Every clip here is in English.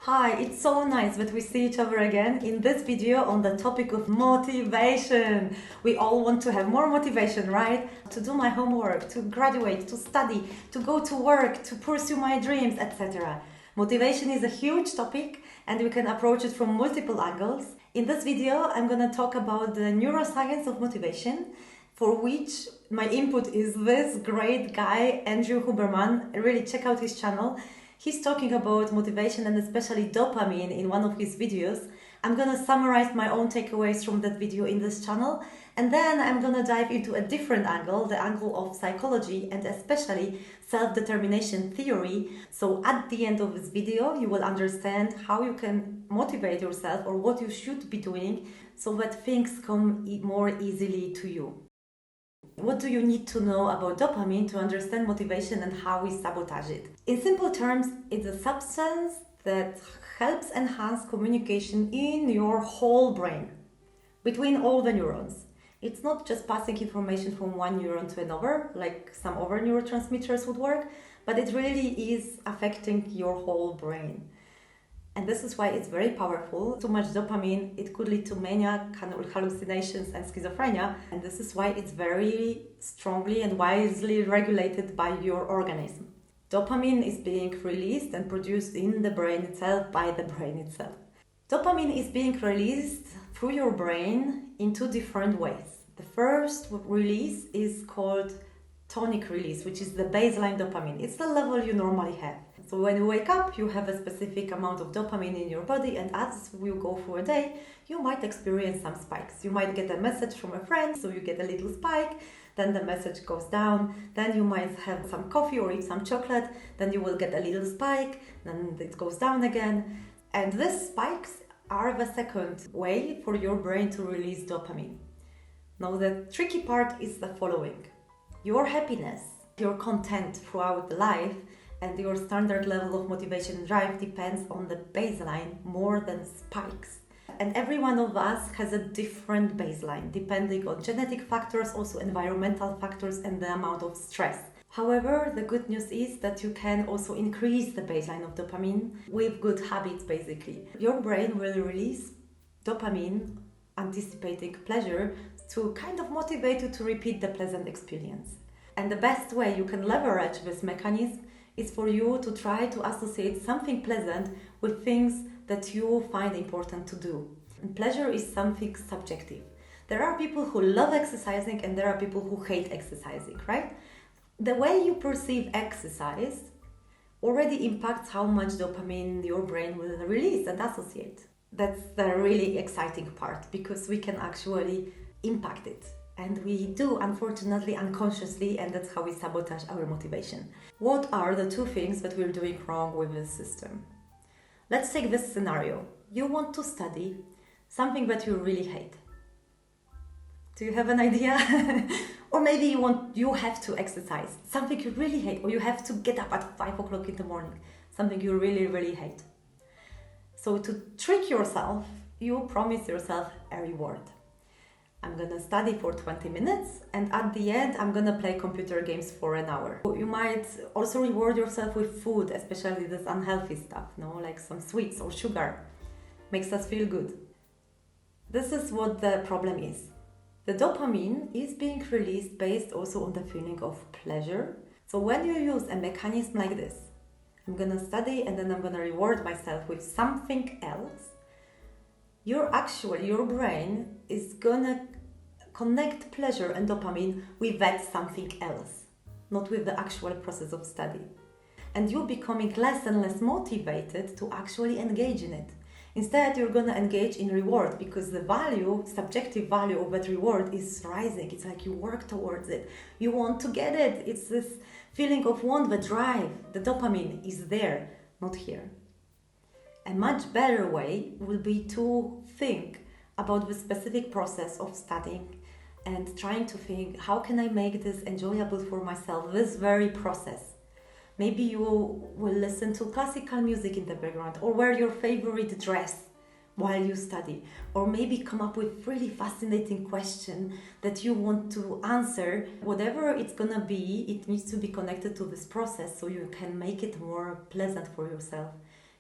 Hi, it's so nice that we see each other again in this video on the topic of motivation. We all want to have more motivation, right? To do my homework, to graduate, to study, to go to work, to pursue my dreams, etc. Motivation is a huge topic and we can approach it from multiple angles. In this video, I'm going to talk about the neuroscience of motivation, for which my input is this great guy, Andrew Huberman. Really check out his channel. He's talking about motivation and especially dopamine in one of his videos. I'm gonna summarize my own takeaways from that video in this channel, and then I'm gonna dive into a different angle, the angle of psychology and especially self-determination theory. So at the end of this video, you will understand how you can motivate yourself or what you should be doing so that things come more easily to you. What do you need to know about dopamine to understand motivation and how we sabotage it? In simple terms, it's a substance that helps enhance communication in your whole brain, between all the neurons. It's not just passing information from one neuron to another, like some other neurotransmitters would work, but it really is affecting your whole brain. And this is why it's very powerful. Too much dopamine, it could lead to mania, hallucinations, and schizophrenia. And this is why it's very strongly and wisely regulated by your organism. Dopamine is being released and produced in the brain itself by the brain itself. Dopamine is being released through your brain in two different ways. The first release is called tonic release, which is the baseline dopamine. It's the level you normally have. So when you wake up, you have a specific amount of dopamine in your body, and as you go through a day, you might experience some spikes. You might get a message from a friend, so you get a little spike, then the message goes down, then you might have some coffee or eat some chocolate, then you will get a little spike, then it goes down again. And these spikes are the second way for your brain to release dopamine. Now the tricky part is the following. Your happiness, your content throughout life, and your standard level of motivation and drive depends on the baseline more than spikes. And every one of us has a different baseline, depending on genetic factors, also environmental factors, and the amount of stress. However, the good news is that you can also increase the baseline of dopamine with good habits, basically. Your brain will release dopamine, anticipating pleasure, to kind of motivate you to repeat the pleasant experience. And the best way you can leverage this mechanism is for you to try to associate something pleasant with things that you find important to do. And pleasure is something subjective. There are people who love exercising and there are people who hate exercising, right? The way you perceive exercise already impacts how much dopamine your brain will release and associate. That's the really exciting part, because we can actually impact it. And we do, unfortunately, unconsciously, and that's how we sabotage our motivation. What are the two things that we're doing wrong with this system? Let's take this scenario. You want to study something that you really hate. Do you have an idea? Or maybe you have to exercise, something you really hate, or you have to get up at 5 o'clock in the morning, something you really, really hate. So to trick yourself, you promise yourself a reward. I'm gonna study for 20 minutes and at the end I'm gonna play computer games for an hour. You might also reward yourself with food, especially this unhealthy stuff, like some sweets or sugar. Makes us feel good. This is what the problem is. The dopamine is being released based also on the feeling of pleasure. So when you use a mechanism like this, I'm gonna study and then I'm gonna reward myself with something else, your brain is gonna connect pleasure and dopamine with that something else, not with the actual process of study. And you're becoming less and less motivated to actually engage in it. Instead, you're gonna engage in reward because the value, subjective value of that reward is rising. It's like you work towards it. You want to get it. It's this feeling of want, the drive. The dopamine is there, not here. A much better way will be to think about the specific process of studying and trying to think, how can I make this enjoyable for myself, this very process? Maybe you will listen to classical music in the background or wear your favorite dress while you study, or maybe come up with really fascinating question that you want to answer. Whatever it's gonna be, it needs to be connected to this process so you can make it more pleasant for yourself.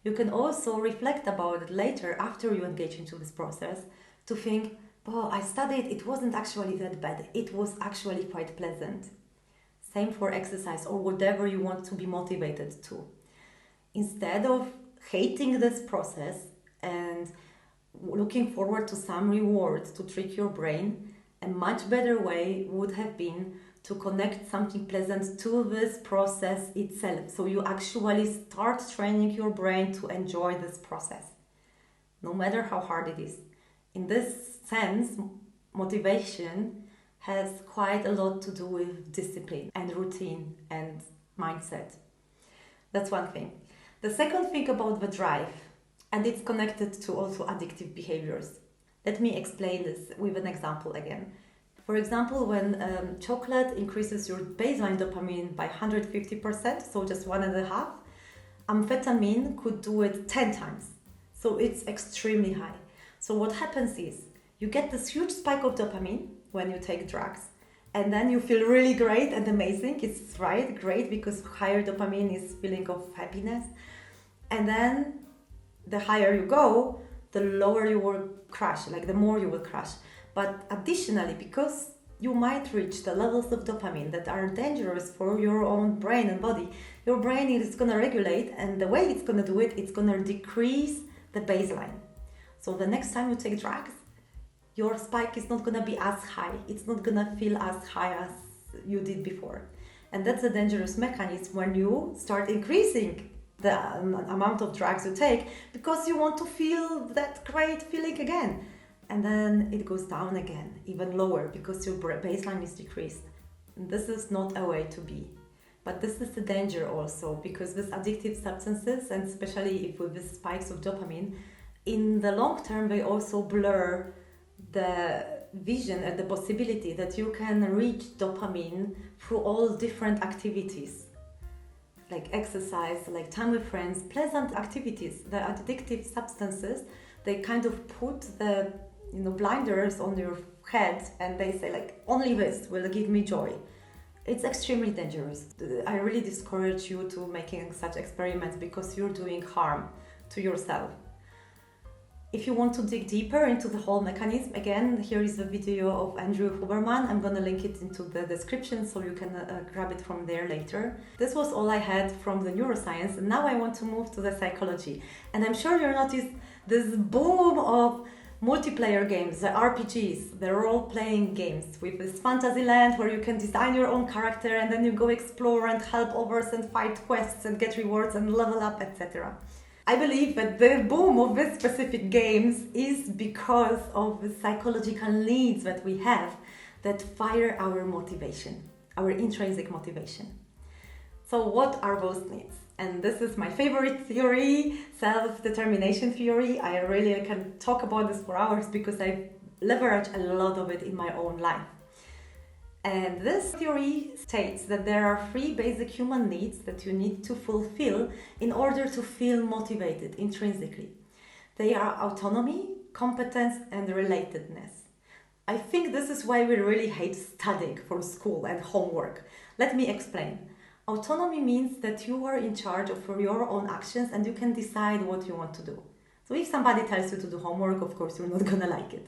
You can also reflect about it later after you engage into this process to think, oh, I studied, it wasn't actually that bad. It was actually quite pleasant. Same for exercise or whatever you want to be motivated to. Instead of hating this process and looking forward to some rewards to trick your brain, a much better way would have been to connect something pleasant to this process itself. So you actually start training your brain to enjoy this process, no matter how hard it is. In this sense, motivation has quite a lot to do with discipline and routine and mindset. That's one thing. The second thing about the drive, and it's connected to also addictive behaviors. Let me explain this with an example again. For example, when chocolate increases your baseline dopamine by 150%, so just 1.5, amphetamine could do it 10 times. So it's extremely high. So what happens is you get this huge spike of dopamine when you take drugs, and then you feel really great and amazing. It's right, great, because higher dopamine is feeling of happiness. And then the higher you go, the lower you will crash, like the more you will crash. But additionally, because you might reach the levels of dopamine that are dangerous for your own brain and body, your brain is going to regulate, and the way it's going to do it, it's going to decrease the baseline. So the next time you take drugs, your spike is not going to be as high. It's not going to feel as high as you did before. And that's a dangerous mechanism when you start increasing the amount of drugs you take because you want to feel that great feeling again. And then it goes down again, even lower, because your baseline is decreased. And this is not a way to be. But this is the danger also, because with addictive substances, and especially if with the spikes of dopamine, in the long term, they also blur the vision and the possibility that you can reach dopamine through all different activities, like exercise, like time with friends, pleasant activities. The addictive substances, they kind of put the blinders on your head, and they say like, only this will give me joy. It's extremely dangerous. I really discourage you to making such experiments because you're doing harm to yourself. If you want to dig deeper into the whole mechanism, again, here is the video of Andrew Huberman. I'm going to link it into the description so you can grab it from there later. This was all I had from the neuroscience, and now I want to move to the psychology. And I'm sure you noticed this boom of multiplayer games, the RPGs, the role-playing games with this fantasy land where you can design your own character and then you go explore and help others and fight quests and get rewards and level up, etc. I believe that the boom of these specific games is because of the psychological needs that we have that fire our motivation, our intrinsic motivation. So what are those needs? And this is my favorite theory, self-determination theory. I really can talk about this for hours because I leverage a lot of it in my own life. And this theory states that there are 3 basic human needs that you need to fulfill in order to feel motivated intrinsically. They are autonomy, competence, and relatedness. I think this is why we really hate studying for school and homework. Let me explain. Autonomy means that you are in charge of your own actions and you can decide what you want to do. So if somebody tells you to do homework, of course you're not gonna like it.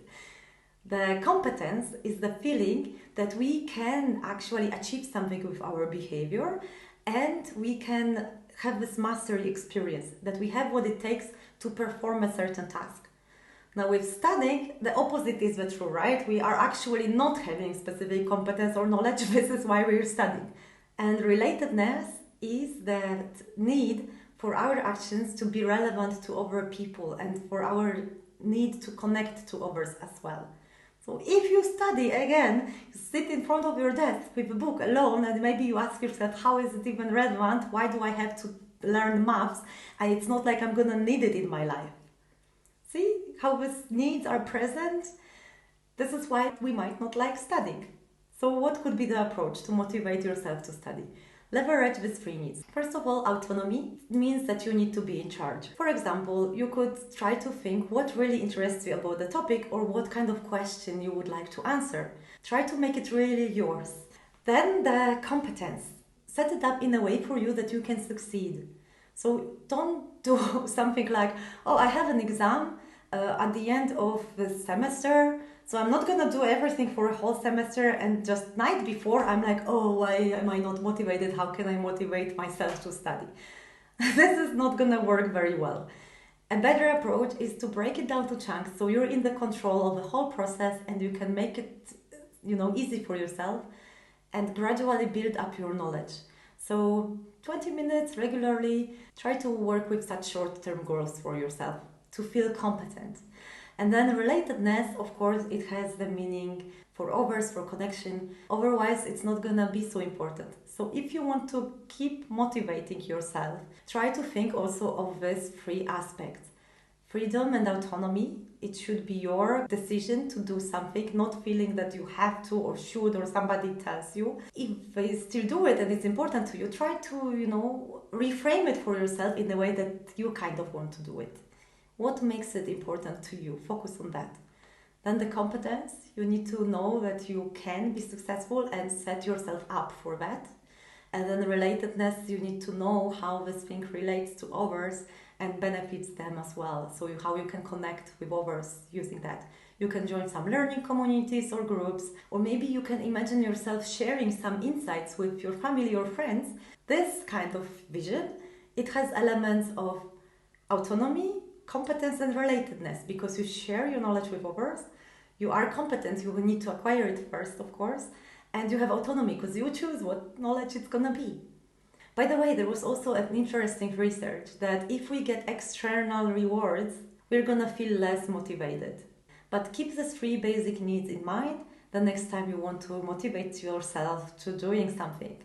The competence is the feeling that we can actually achieve something with our behavior and we can have this mastery experience, that we have what it takes to perform a certain task. Now with studying, the opposite is the true, right? We are actually not having specific competence or knowledge. This is why we're studying. And relatedness is that need for our actions to be relevant to other people and for our need to connect to others as well. So if you study, again, you sit in front of your desk with a book alone and maybe you ask yourself, how is it even relevant? Why do I have to learn maths? It's not like I'm gonna need it in my life. See how these needs are present? This is why we might not like studying. So what could be the approach to motivate yourself to study? Leverage these 3 needs. First of all, autonomy means that you need to be in charge. For example, you could try to think what really interests you about the topic or what kind of question you would like to answer. Try to make it really yours. Then the competence. Set it up in a way for you that you can succeed. So don't do something like, oh, I have an exam at the end of the semester, so I'm not gonna do everything for a whole semester, and just night before I'm like, oh, why am I not motivated? How can I motivate myself to study? This is not gonna work very well. A better approach is to break it down to chunks so you're in the control of the whole process and you can make it, easy for yourself and gradually build up your knowledge. So 20 minutes regularly, try to work with such short-term goals for yourself to feel competent. And then relatedness, of course, it has the meaning for others, for connection. Otherwise, it's not gonna be so important. So if you want to keep motivating yourself, try to think also of these three aspects. Freedom and autonomy. It should be your decision to do something, not feeling that you have to or should or somebody tells you. If they still do it and it's important to you, try to, reframe it for yourself in the way that you kind of want to do it. What makes it important to you? Focus on that. Then the competence, you need to know that you can be successful and set yourself up for that. And then the relatedness, you need to know how this thing relates to others and benefits them as well. So how you can connect with others using that. You can join some learning communities or groups, or maybe you can imagine yourself sharing some insights with your family or friends. This kind of vision, it has elements of autonomy, competence and relatedness, because you share your knowledge with others. You are competent, you will need to acquire it first, of course, and you have autonomy because you choose what knowledge it's gonna be. By the way, there was also an interesting research that if we get external rewards, we're gonna feel less motivated. But keep the three basic needs in mind the next time you want to motivate yourself to doing something.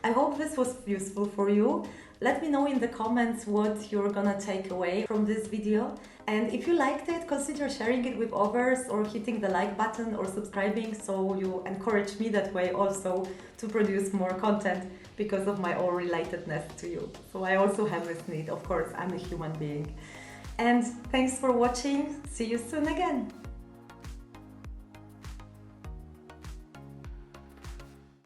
I hope this was useful for you. Let me know in the comments what you're gonna take away from this video. And if you liked it, consider sharing it with others or hitting the like button or subscribing, so you encourage me that way also to produce more content because of my own relatedness to you. So I also have this need, of course, I'm a human being. And thanks for watching. See you soon again.